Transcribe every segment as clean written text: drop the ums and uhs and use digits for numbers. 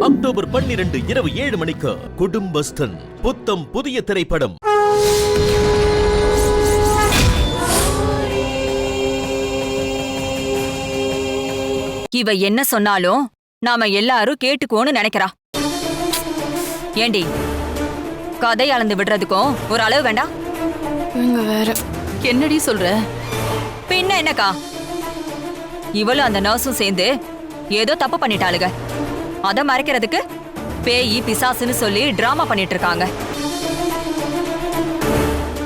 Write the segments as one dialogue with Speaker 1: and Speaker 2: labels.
Speaker 1: October 12 இரவு 7 மணிக்கு குடும்பஸ்தன் புத்தம் புதிய திரைப்படம்.
Speaker 2: இவ என்ன சொன்னாலும் நாம எல்லாரும் கேட்டுக்கோன்னு நினைக்கிறா. ஏண்டி கதை அளந்து விடுறதுக்கும் ஒரு அளவு வேண்டாம்?
Speaker 3: வேற என்னடி சொல்ற?
Speaker 2: பின்ன என்னக்கா, இவளும் அந்த நர்ஸும் சேர்ந்து ஏதோ தப்பு பண்ணிட்டாளுங்க. அத மறைக்கிறதுக்கு பேயி பிசாசுன்னு சொல்லி டிராமா பண்ணிட்டு இருக்காங்க.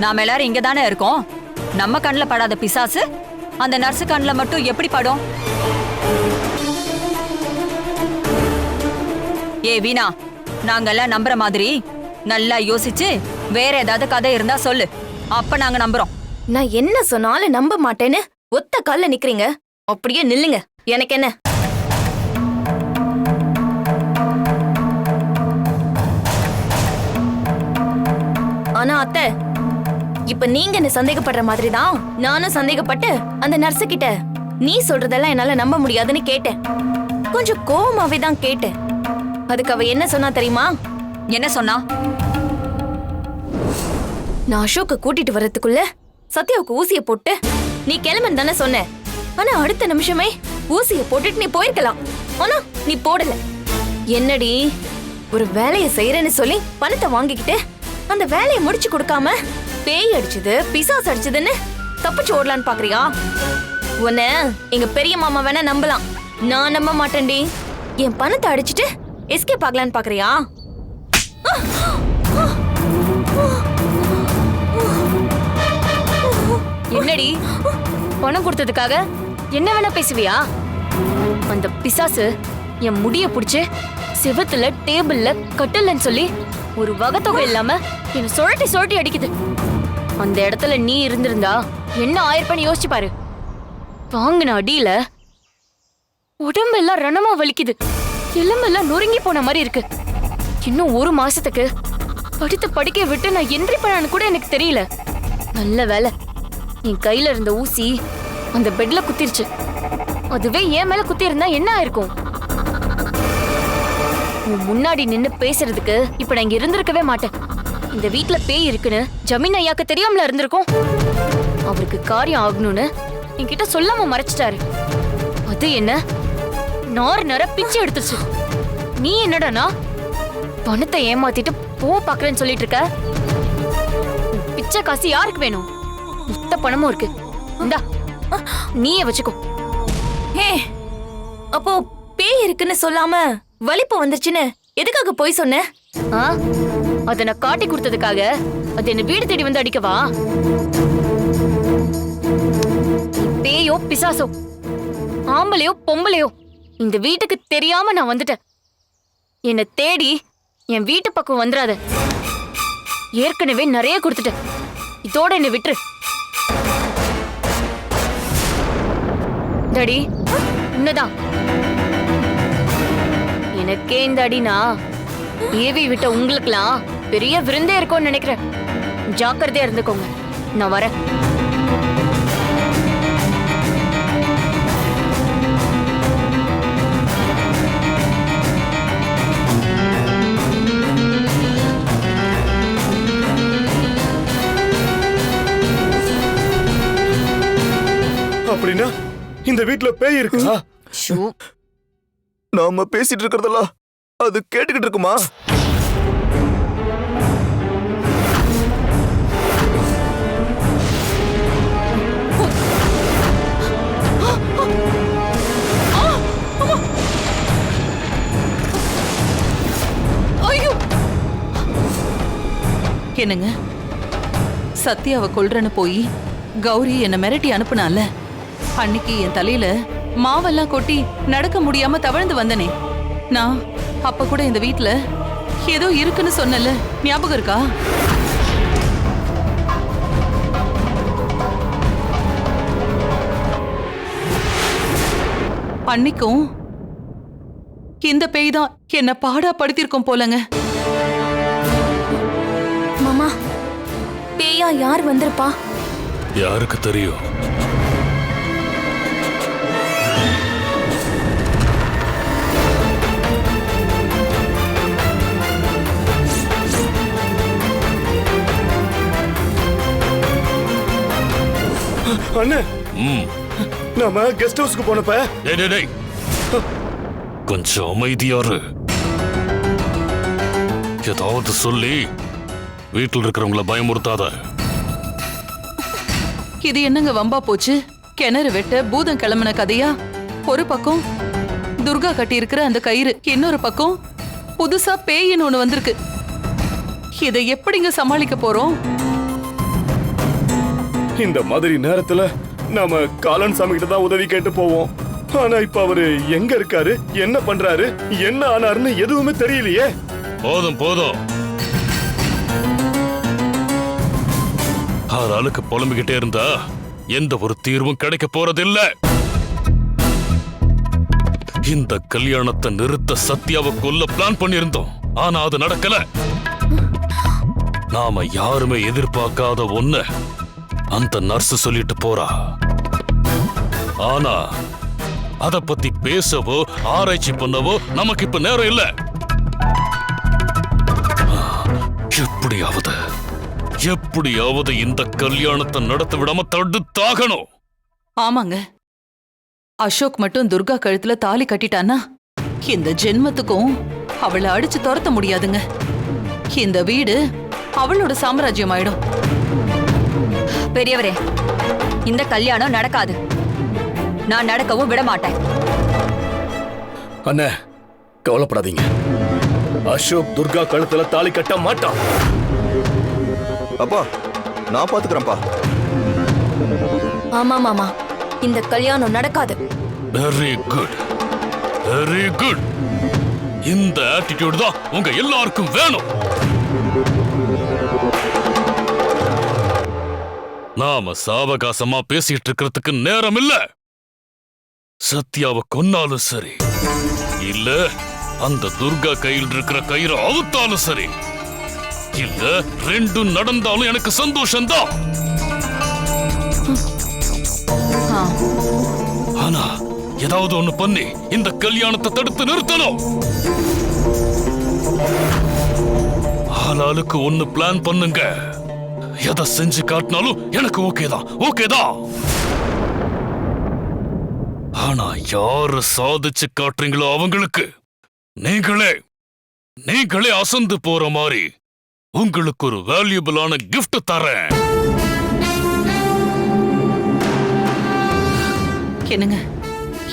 Speaker 2: நாம எல்லாரும் இங்க தானே இருக்கோம். நம்ம கண்ணுல படாத பிசாசு அந்த நர்ஸு கண்ணுல மட்டும் எப்படி படும்? ஏ வீணா, நாங்கெல்லாம் நம்புற மாதிரி நல்லா யோசிச்சு வேற ஏதாவது கதை இருந்தா சொல்லு, அப்ப நாங்க நம்புறோம்.
Speaker 3: நான் என்ன சொன்னாலும் நம்ப மாட்டேன்னு ஒத்த கால்ல நிக்கிறீங்க. அப்படியே நில்லுங்க, எனக்கு என்ன? ஆனா அத்தை, இப்ப நீங்க என்ன சந்தேகப்படுற மாதிரிதான் நானும் சந்தேகப்பட்டு அந்த நர்ஸு கிட்ட நீ சொல்றதெல்லாம் என்னால நம்ப முடியாதுன்னு கேட்டேன். கொஞ்சம் கோவமாவே தான் கேட்டேன். அதுக்கு அவ என்ன சொன்னா தெரியுமா?
Speaker 2: என்ன சொன்னா?
Speaker 3: நான் அசோக்க கூட்டிட்டு வர்றதுக்குள்ள சத்யாவுக்கு ஊசிய போட்டு நீ கிளம்புன்னு தானே சொன்ன. ஆனா அடுத்த நிமிஷமே ஊசிய போட்டுட்டு நீ போயிருக்கலாம். ஆனா நீ போடல. என்னடி, ஒரு வேலையை செய்யறேன்னு சொல்லி பணத்தை வாங்கிக்கிட்டு அந்த வேலையை முடிச்சு கொடுக்காம பேய் அடிச்சது பிசாசு அடிச்சதுன்னு தப்பிச்சு ஓடலான்னு பாக்குறியா? உன்ன எங்க பெரிய மாமா வேணா நம்பலாம், நான் நம்ப மாட்டேன்டி. என் பணத்தை அடிச்சிட்டு எஸ்கேப் ஆகலான்னு பாக்குறியா?
Speaker 4: என்னடி, பணம் கொடுத்ததுக்காக என்ன வேணா பேசுவியா? அந்த பிசாசு என் முடிய புடிச்சு செவத்துல டேபிள்ல கட்டலன்னு சொல்லி ஒரு வகத்தொகை இல்லாம என்ன சுழட்டி சுழட்டி அடிக்குது. அந்த இடத்துல நீ இருந்திருந்தா என்ன ஆயிருப்பன்னு யோசிச்சு பாரு. வாங்கின அடியில உடம்பெல்லாம் ரணமா வலிக்குது, எலும்பெல்லாம் நொறுங்கி போன மாதிரி இருக்கு. இன்னும் ஒரு மாசத்துக்கு படுத்து படிக்க விட்டு நான் என்ட்ரி பண்ணான்னு கூட எனக்கு தெரியல. நல்ல வேலை, என் கையில இருந்த ஊசி அந்த பெட்ல குத்திருச்சு. அதுவே என் மேல குத்தி இருந்தா என்ன ஆயிருக்கும்? உன் முன்னாடி நின்னு பேசுறதுக்கு இப்ப நான் இங்க இருந்திருக்கவே மாட்டேன். இந்த வீட்ல பேய் இருக்குன்னு ஜமீன் ஐயாக்கு தெரியாமல இருந்திருக்கும். அவருக்கு காரியம் ஆகணும்னு என்கிட்ட சொல்லாம மறைச்சிட்டாரு. அது என்ன நார் நர பிச்சை எடுத்துச்சு. நீ என்னடானா பணத்தை ஏமாத்திட்டு போ பாக்குறேன்னு சொல்லிட்டு இருக்க. பிச்சை காசு யாருக்கு வேணும்? மொத்த பணமும் இருக்கு, இந்தா நீயே வச்சுக்கோ.
Speaker 3: ஹே, அப்போ பேய் இருக்குன்னு சொல்லாம வலிப்பு வந்துச்சுன்னு எதுக்காக போய் சொன்ன?
Speaker 4: அத நான் காட்டி கொடுத்ததுக்காக அது என்ன வீடு தேடி வந்து அடிக்கவா? பேயோ பிசாசோ ஆம்பளையோ பொம்பளையோ இந்த வீட்டுக்கு தெரியாம நான் வந்துட்டேன். என்ன தேடி என் வீட்டு பக்கம் வந்துடாத. ஏற்கனவே நிறைய கொடுத்துட்டேன், இதோட என்ன விட்டுரு. தடி உன்னதான் எனக்கே இந்த அடினா ஏவி விட்ட உங்களுக்குலாம் பெரிய விருந்தே இருக்கும்னு நினைக்கிறேன். ஜாக்கிரதையா இருந்துக்கோங்க, நான் வரேன்.
Speaker 5: அப்படின்னா இந்த வீட்ல பேய் இருக்கா?
Speaker 6: நாம பேசிட்டு இருக்கிறதெல்லாம் அது கேட்டுக்கிட்டு இருக்குமா?
Speaker 7: என்னங்க, சத்யாவை கொல்றன்னு போய் கௌரி என்ன மிரட்டி அனுப்புனால, அன்னைக்கு என் தலையில மாவெல்லாம் கொட்டி நடக்க முடியாம தவழ்ந்து வந்தனே, நான் அப்ப கூட இந்த வீட்ல ஏதோ இருக்குன்னு சொன்னல, ஞாபகம் இருக்கா? அன்னைக்கும் இந்த பேய் தான் என்ன பாடா படுத்திருக்கோம் போலங்க.
Speaker 3: மாமா, பேயா யார் வந்திருப்பா?
Speaker 8: யாருக்கு தெரியும்?
Speaker 5: அண்ணே,
Speaker 8: ம்.
Speaker 5: நாம கெஸ்ட் ஹவுஸ்க்கு போனப்ப
Speaker 8: டேய், டேய், டேய். கொஞ்சம் அமைதியாரு. ஏதாவது சொல்லி வீட்டில் இருக்கிறவங்கள பயமுறுத்தாத.
Speaker 7: இது என்னங்க வம்பா போச்சு? கிணறு வெட்ட பூதம் கிளம்பின கதையா? ஒரு பக்கம் துர்கா கட்டி இருக்கிற அந்த கயிறு, இன்னொரு பக்கம் புதுசா பேயின்னு ஒண்ணு வந்திருக்கு. இதை எப்படிங்க சமாளிக்க போறோம்?
Speaker 5: இந்த மாதிரி நேரத்துல நாம காலன் சாமி கிட்ட தான் உதவி கேட்டு போவோம். ஆனா இப்ப அவரு எங்க இருக்காரு, என்ன பண்றாரு, என்ன ஆனாருன்னு எதுவுமே தெரியலையே.
Speaker 8: போதும் போதும். ஆளுக்கு புலம்பிக்கிட்டே இருந்தா எந்த ஒரு தீர்வும் கிடைக்க போறதில்ல. இந்த கல்யாணத்தை நிறுத்த சத்யாவை கொல்ல பிளான் பண்ணியிருந்தோம். ஆனா அது நடக்கல. நாம யாருமே எதிர்பார்க்காத ஒண்ணு அந்த நர்ஸ் சொல்லிட்டு போறா. ஆனா அத பத்தி பேசவோ ஆராய்ச்சி பண்ணவோ நமக்கு இப்ப நேரம் இல்ல. எப்படியாவது இந்த கல்யாணத்தை நடத்த விடாம தடுத்தாகணும்.
Speaker 7: ஆமாங்க, அசோக் மட்டும் துர்கா கழுத்துல தாலி கட்டிட்டானா இந்த ஜென்மத்துக்கும் அவளை அடிச்சு துரத்த முடியாதுங்க. இந்த வீடு அவளோட சாம்ராஜ்யம் ஆயிடும்.
Speaker 2: பெரியவரே, இந்த கல்யாணம் நடக்காது. நான் நடக்கவும் விட மாட்டேன்.
Speaker 5: அண்ணே, கவலைப்படாதீங்க. அசோக் துர்கா கழுத்துல தாலி கட்ட மாட்டான்.
Speaker 6: அப்பா, நான் பாத்துக்கிறேன்ப்பா.
Speaker 3: ஆமா மாமா, இந்த கல்யாணம் நடக்காது.
Speaker 8: Very good, very good. இந்த ஆட்டிடியூட் தான் உங்க எல்லாருக்கும் வேணும். நாம சாவகாசமா பேசிட்டு இருக்கிறதுக்கு நேரம் இல்ல. சத்யாவை கொன்னாலும் சரி, இல்ல அந்த துர்கா கையில் இருக்கிற கயிறு அவுத்தாலும் சரி, இல்ல ரெண்டும் நடந்தாலும் எனக்கு சந்தோஷம்தான். ஆனா ஏதாவது ஒண்ணு பண்ணி இந்த கல்யாணத்தை தடுத்து நிறுத்தணும். ஆளாளுக்கு ஒண்ணு பிளான் பண்ணுங்க. எதை செஞ்சு காட்டினாலும் எனக்கு ஓகேதான், ஓகேதான். ஆனா யாரு சாதிச்சு காட்டுறீங்களோ அவங்களுக்கு நீங்களே அசந்து போற மாதிரி உங்களுக்கு ஒரு வேல்யூபிளான கிஃப்ட் தரேன்.
Speaker 7: என்னங்க,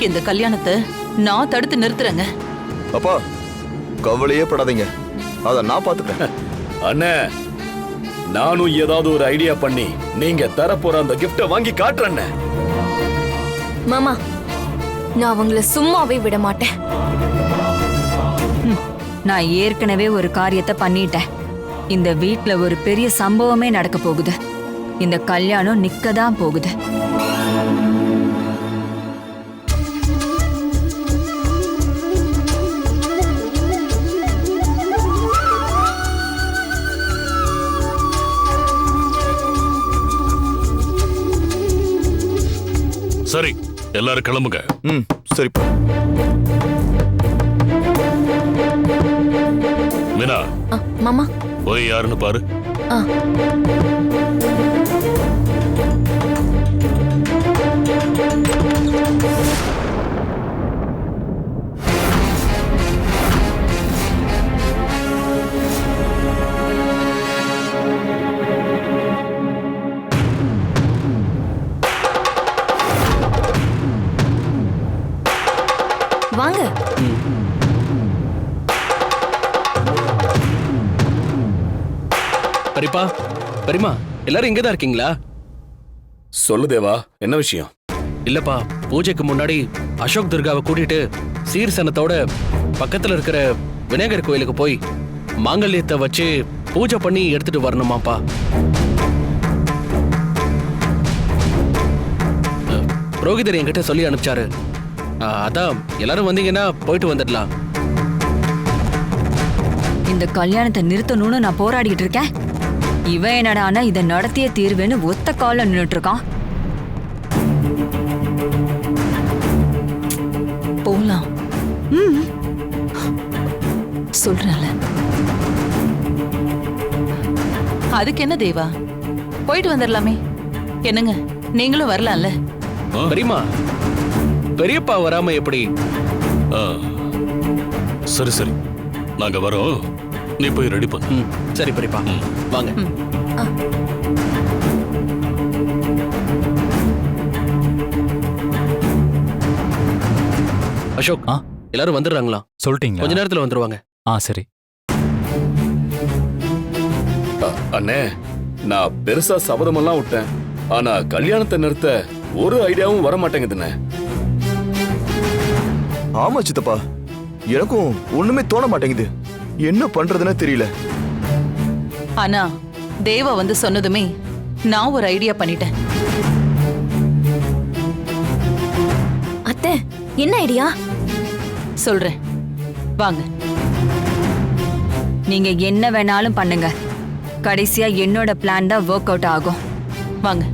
Speaker 7: இந்த கல்யாணத்தை நான் தடுத்து நிறுத்துறேங்க.
Speaker 6: அப்பா, கவலையே படாதீங்க, அத நான் பாத்துக்கிறேன்.
Speaker 5: அண்ணே, நானும் ஏதாவது ஒரு ஐடியா பண்ணி நீங்க தர போற அந்த கிஃப்ட வாங்கி காட்டுறேன்.
Speaker 3: மாமா, நான் அவங்கள சும்மாவே விட மாட்டேன்.
Speaker 2: நான் ஏற்கனவே ஒரு காரியத்தை பண்ணிட்டேன். இந்த வீட்ல ஒரு பெரிய சம்பவமே நடக்க போகுது. இந்த கல்யாணம் நிக்கதான் போகுது.
Speaker 8: சரி, எல்லாரும் கிளம்புங்க.
Speaker 6: ம், சரிப்பா.
Speaker 8: மீனா,
Speaker 3: மாமா,
Speaker 8: போய் யாருன்னு பாரு.
Speaker 3: வாங்க.
Speaker 9: பெரியப்பா, பெரியமா, எல்லாரும் இங்கதான் இருக்கீங்களா?
Speaker 5: சொல்லு தேவா, என்ன விஷயம்?
Speaker 9: இல்லப்பா, பூஜைக்கு முன்னாடி அசோக் துர்காவை கூட்டிட்டு சீர்சனத்தோட பக்கத்துல இருக்கிற விநாயகர் கோயிலுக்கு போய் மாங்கல்யத்தை வச்சு பூஜை பண்ணி எடுத்துட்டு வரணுமாப்பா. புரோகிதர் என்கிட்ட சொல்லி அனுப்பிச்சாரு. அதான் எல்லாரும் வந்தீங்கன்னா போயிட்டு வந்துடலாம்.
Speaker 2: இந்த கல்யாணத்தை நிறுத்தணும்னு நான் போராடிட்டு இருக்கேன். இவன் என்னடானா இதை நடத்திய தீர்வுன்னு ஒத்த கால நின்னுட்டு இருக்கான்.
Speaker 7: போலாம். சொல்றல. அதுக்கு என்ன தேவா, போயிட்டு வந்துடலாமே. என்னங்க, நீங்களும் வரலாம்ல.
Speaker 9: பெரியம்மா, பெரியப்பா வராம எப்படி?
Speaker 8: ஆ, சரி சரி, நாங்க வரோம். நீ போய் ரெடி பண்ணு.
Speaker 9: ம், சரி பெரியப்பா, வாங்க. அசோக், எல்லாரும் வந்துடுறாங்களா?
Speaker 10: சொல்லிட்டீங்களா?
Speaker 9: கொஞ்ச நேரத்துல வந்துருவாங்க.
Speaker 10: சரி.
Speaker 5: அண்ணே, நான் பெருசா சபதமெல்லாம் விட்டேன். ஆனா கல்யாணத்தை நிறுத்த ஒரு ஐடியாவும் வர மாட்டேங்குதுண்ணே.
Speaker 6: ஆமா சித்தப்பா, எனக்கும் ஒண்ணுமே தோண மாட்டேங்குது. என்ன பண்றதுன்னு தெரியல.
Speaker 7: ஆனா தேவா வந்து சொன்னதுமே நான் ஒரு ஐடியா பண்ணிட்டேன்.
Speaker 3: அத்தை, என்ன ஐடியா?
Speaker 7: சொல்றேன், வாங்க.
Speaker 2: நீங்க என்ன வேணாலும் பண்ணுங்க, கடைசியா என்னோட பிளான் தான் ஒர்க் அவுட் ஆகும்.
Speaker 7: வாங்க.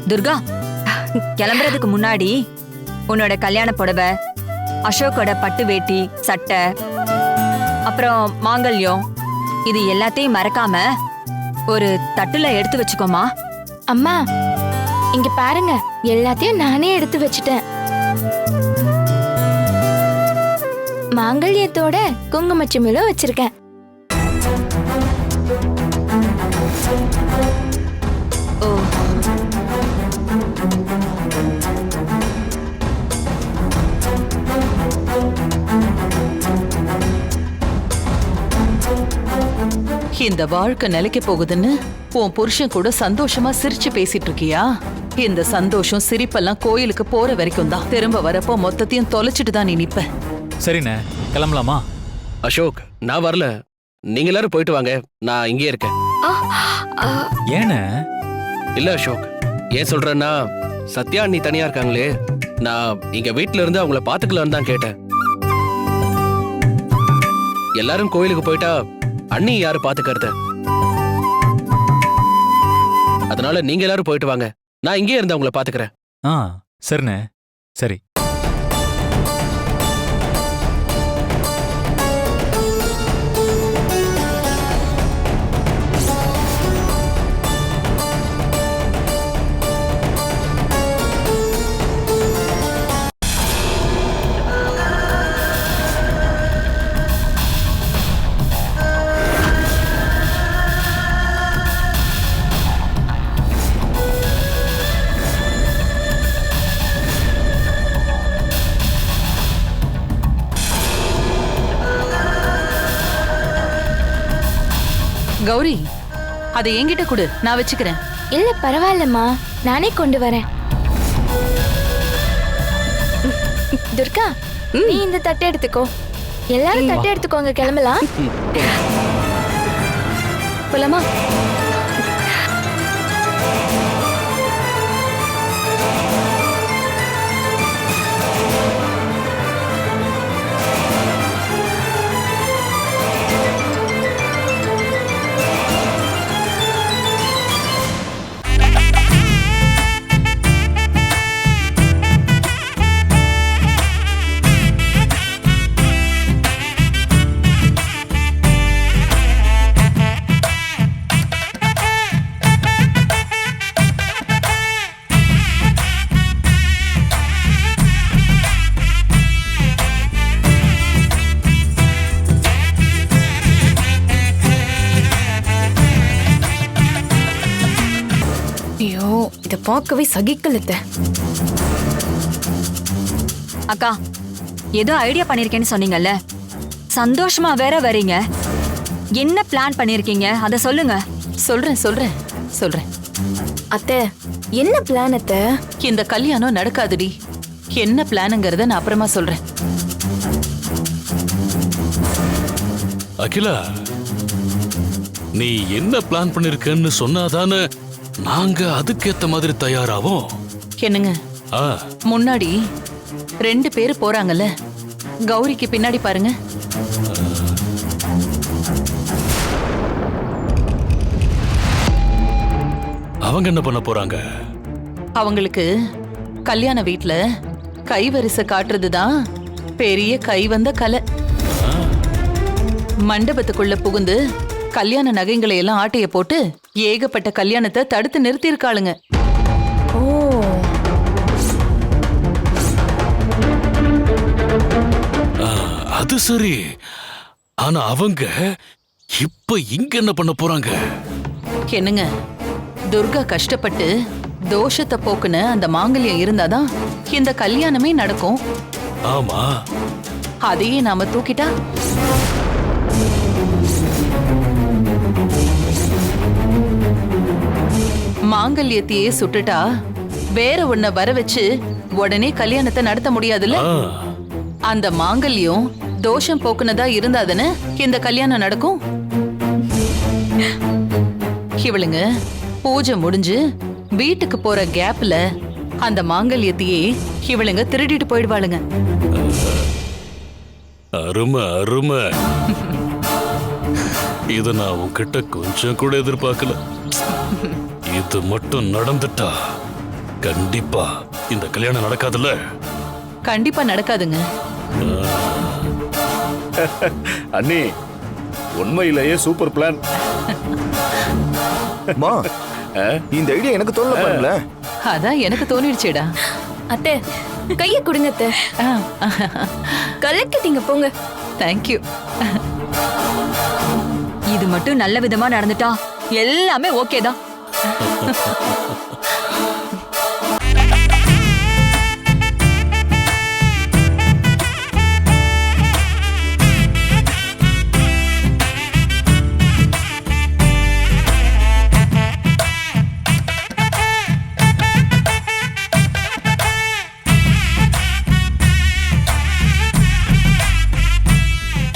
Speaker 2: துர்கா, கிளம்புறதுக்கு முன்னாடி உன்னோட கல்யாண புடவை, அசோக்கோட பட்டு வேட்டி, சட்டை, அப்புறம் மாங்கல்யம், இது எல்லாத்தையும் மறக்காம ஒரு தட்டுல எடுத்து வச்சுக்கோமா.
Speaker 4: அம்மா, இங்க பாருங்க, எல்லாத்தையும் நானே எடுத்து வச்சிட்டேன். மாங்கல்யத்தோட குங்குமச்சிமிலும் வச்சிருக்கேன்.
Speaker 2: ஓ,
Speaker 7: இந்த வாழ்க்கை நிலைக்க போகுதுன்னு உன் புருஷன் கூட சந்தோஷமா சிரிச்சு பேசிட்டு இருக்கியா? இந்த சந்தோஷம் சிரிப்பெல்லாம் கோயிலுக்கு போற வரைக்கும் தான். திரும்ப வரப்போ மொத்தத்தையும் தொலைச்சிட்டு தான் நீ நிப்ப.
Speaker 10: சரிண்ணே, கிளம்பலாமா?
Speaker 9: அசோக், நான் வரல. நீங்க எல்லாரும் போயிட்டு வாங்க, நான் இங்கே இருக்கேன்.
Speaker 10: ஏண்ணே?
Speaker 9: இல்ல அசோக், ஏன் சொல்றேன்னா, சத்யா நீ தனியா இருக்காங்களே, நான் இங்க வீட்ல இருந்து அவங்கள பாத்துக்கலான்னு தான் கேட்டேன். எல்லாரும் கோயிலுக்கு போயிட்டா அண்ணி யாரு பாத்துக்கிறது? அதனால நீங்க எல்லாரும் போயிட்டு வாங்க, நான் இங்கே இருந்து அவங்கள பாத்துக்கிறேன்.
Speaker 10: சரிண்ணே, சரி.
Speaker 7: கௌரி, அதை என்கிட்ட கொடு, நான் வச்சுக்கிறேன்.
Speaker 4: இல்ல பரவாயில்லம்மா, நானே கொண்டு வரேன். துர்கா, நீ இந்த தட்டை எடுத்துக்கோ. எல்லாரும் தட்டை எடுத்துக்கோங்க, கிளம்பலாம். போலாமா?
Speaker 3: ஐயோ, இத பார்க்கவே சகிக்கலத்த.
Speaker 2: அக்கா, ஏதோ ஐடியா பண்ணிருக்கேன்னு சொன்னீங்கல்ல, சந்தோஷமா வேற வரீங்க. என்ன பிளான் பண்ணிருக்கீங்க, அத சொல்லுங்க.
Speaker 7: சொல்றேன் சொல்றேன் சொல்றேன்.
Speaker 3: அத்தை, என்ன பிளான் அத்தை?
Speaker 7: இந்த கல்யாணம் நடக்காதுடி. என்ன பிளானுங்கிறத நான் அப்புறமா சொல்றேன்.
Speaker 8: அகிலா, நீ என்ன பிளான் பண்ணிருக்கன்னு சொன்னாதானே நாங்க அதுக்கேத்த மாதிரி தயாராவோம்.
Speaker 7: என்னங்க, முன்னாடி 2 பேரு போறாங்கல்ல, கௌரிக்கு பின்னாடி பாருங்க.
Speaker 8: அவங்க என்ன பண்ண போறாங்க?
Speaker 7: அவங்களுக்கு கல்யாண வீட்ல கைவரிசை காட்டுறதுதான் பெரிய கைவந்த கலை. மண்டபத்துக்குள்ள புகுந்து கல்யாண நகைங்களை எல்லாம் ஆட்டைய போட்டு ஏகப்பட்ட கல்யாணத்தை தடுத்து நிறுத்தி இருக்காளுங்க.
Speaker 3: ஓ,
Speaker 8: அது சரி. ஆனா அவங்க இப்ப இங்க என்ன பண்ண போறாங்க?
Speaker 7: என்னங்க, துர்கா கஷ்டப்பட்டு தோஷத்தை போக்குன அந்த மாங்கல்யம் இருந்தாதான் இந்த கல்யாணமே நடக்கும்.
Speaker 8: ஆமா,
Speaker 7: அதையே நாம தூக்கிட்டா மாங்கல்யத்தையே சுட்டுட்டா வேற ஒன்ன வர வச்சு உடனே கல்யாணத்தை நடத்த முடியாதுல்ல. அந்த மாங்கல்யம் தோஷம் போக்குனதா இருந்தாதானே இந்த கல்யாணம் நடக்கும். இவளுங்க பூஜை முடிஞ்சு வீட்டுக்கு போற கேப்ல அந்த மாங்கல்யத்தையே இவளுங்க திருடிட்டு போயிடுவாளுங்க.
Speaker 8: அருமை அருமை. இத நான் உன்கிட்ட கொஞ்சம் கூட எதிர்பார்க்கல. இது மட்டும் நடந்துட்டா கண்டிப்பா இந்த கல்யாணம் நடக்காதுல்ல?
Speaker 7: கண்டிப்பா நடக்காதுங்க.
Speaker 5: அண்ணி, உண்மையிலேயே சூப்பர் பிளான்.
Speaker 6: மா, இந்த ஐடியா எனக்கு தோணல பாருங்களே.
Speaker 7: அதான் எனக்கு தோணிடுச்சேடா.
Speaker 3: அத்தை கைய கொடுங்க அத்தை. கலக்கிட்டீங்க போங்க.
Speaker 7: தேங்க்யூ.
Speaker 2: இது மட்டும் நல்ல விதமா நடந்துட்டா எல்லாமே ஓகே தான்.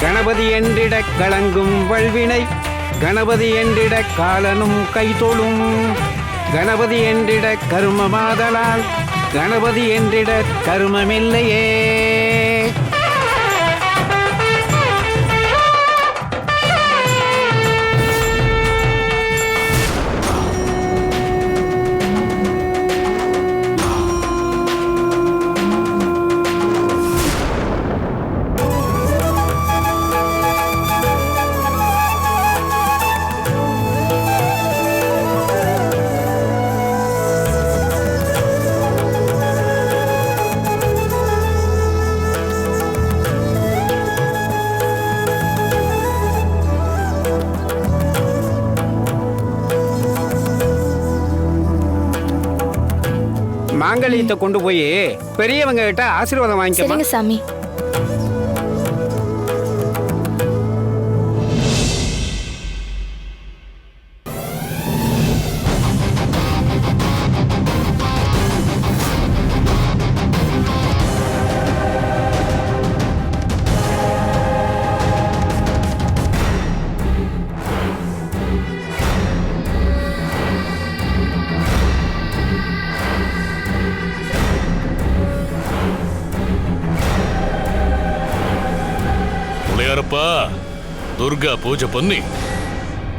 Speaker 11: கணபதி என்றிட கலங்கும் வல்வினை, கணபதி என்றிட காலனும் கைதொழும், கணபதி என்றிட கருமமாதலால், கணபதி என்றிட கருமமில்லையே. மாங்கல்யத்தை கொண்டு போய் பெரியவங்க கிட்ட ஆசீர்வாதம் வாங்கிக்கமா.
Speaker 3: சரிங்க சாமி.
Speaker 8: துர்கா பூஜை பண்ணி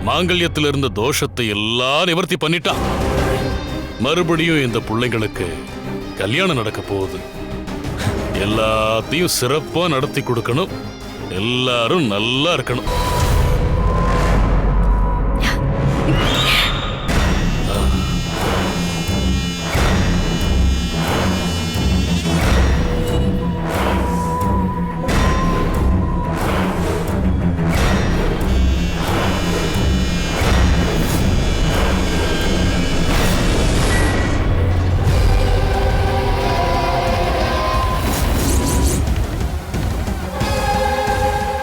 Speaker 8: மாங்கல்யத்தில் இருந்த தோஷத்தை எல்லாம் நிவர்த்தி பண்ணிட்டா. மறுபடியும் இந்த பிள்ளைங்களுக்கு கல்யாணம் நடக்க போகுது. எல்லாத்தையும் சிறப்பா நடத்தி கொடுக்கணும். எல்லாரும் நல்லா இருக்கணும்.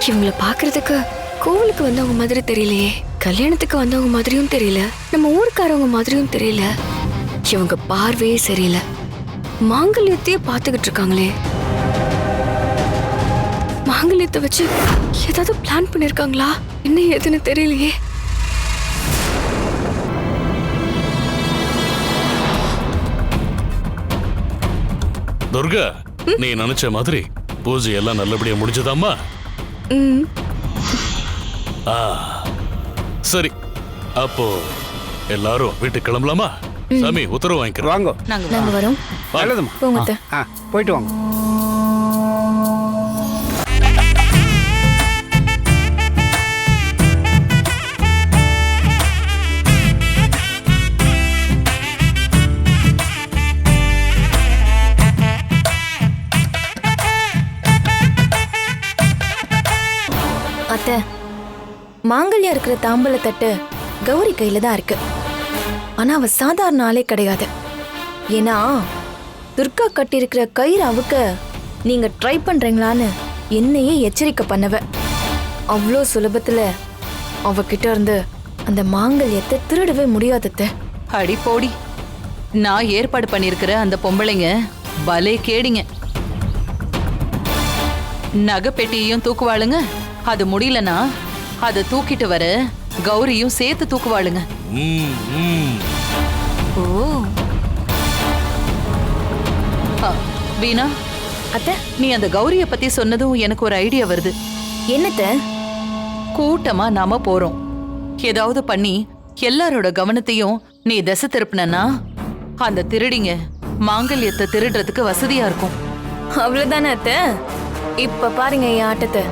Speaker 3: இவங்களை பாக்குறதுக்கு கோவிலுக்கு வந்தவங்க மாதிரி தெரியலையே, கல்யாணத்துக்கு வந்தவங்க மாதிரியும் தெரியல, நம்ம ஊருக்காரவங்க மாதிரியும் தெரியல. இவங்க பார்வையே சரியில்லை. மாங்கல்யத்தையே பார்த்துக்கிட்டு இருக்காங்களே. மாங்கல்யத்தை வச்சு ஏதாவது பிளான் பண்ணிருக்காங்களா? என்ன ஏதுன்னு தெரியலையே.
Speaker 8: துர்கா, நீ நினைச்ச மாதிரி பூஜை எல்லாம் நல்லபடியா முடிஞ்சதாம்மா?
Speaker 3: ம்.
Speaker 8: சரி, அப்போ எல்லாரும் வீட்டுக்கு கிளம்பலாமா? சாமி உத்தரவு வாங்கிக்கிறோம்.
Speaker 11: வாங்க.
Speaker 3: நாங்க வரோம்.
Speaker 11: நல்லதும்மா.
Speaker 3: போங்க அத்தை.
Speaker 11: போயிட்டு வாங்க.
Speaker 3: அத்தை, மாங்கல்யா இருக்கிற தாம்பல தட்டு கௌரி கையில தான் இருக்கு. ஆனா அவ சாதாரண ஆளே கிடையாது. ஏன்னா துர்கா கட்டி இருக்கிற கயிறு அவுக்க நீங்க ட்ரை பண்றீங்களான்னு என்னையே எச்சரிக்கை பண்ணவ. அவ்வளோ சுலபத்துல அவகிட்ட இருந்து அந்த மாங்கல்யத்தை திருடவே முடியாது அத்தை.
Speaker 7: அடி போடி, நான் ஏற்பாடு பண்ணிருக்கிற அந்த பொம்பளைங்க பலே கேடிங்க. நகை பெட்டியையும் தூக்குவாளுங்க, அது முடியலனா அதை தூக்கிட்டு வர கௌரியும் சேர்த்து தூக்குவாளுங்க.
Speaker 3: ஓ
Speaker 7: வீணா,
Speaker 3: அத்தை,
Speaker 7: நீ அந்த கௌரிய பத்தி சொன்னதும் எனக்கு ஒரு ஐடியா வருது.
Speaker 3: என்னத்த?
Speaker 7: கூட்டமா நாம போறோம், ஏதாவது பண்ணி எல்லாரோட கவனத்தையும் நீ திசை திருப்பினா அந்த திருடிங்க மாங்கல்யத்தை திருடுறதுக்கு வசதியா இருக்கும்.
Speaker 3: அவ்வளவுதானே அத்தை? இப்ப பாருங்க என் ஆட்டத்தை.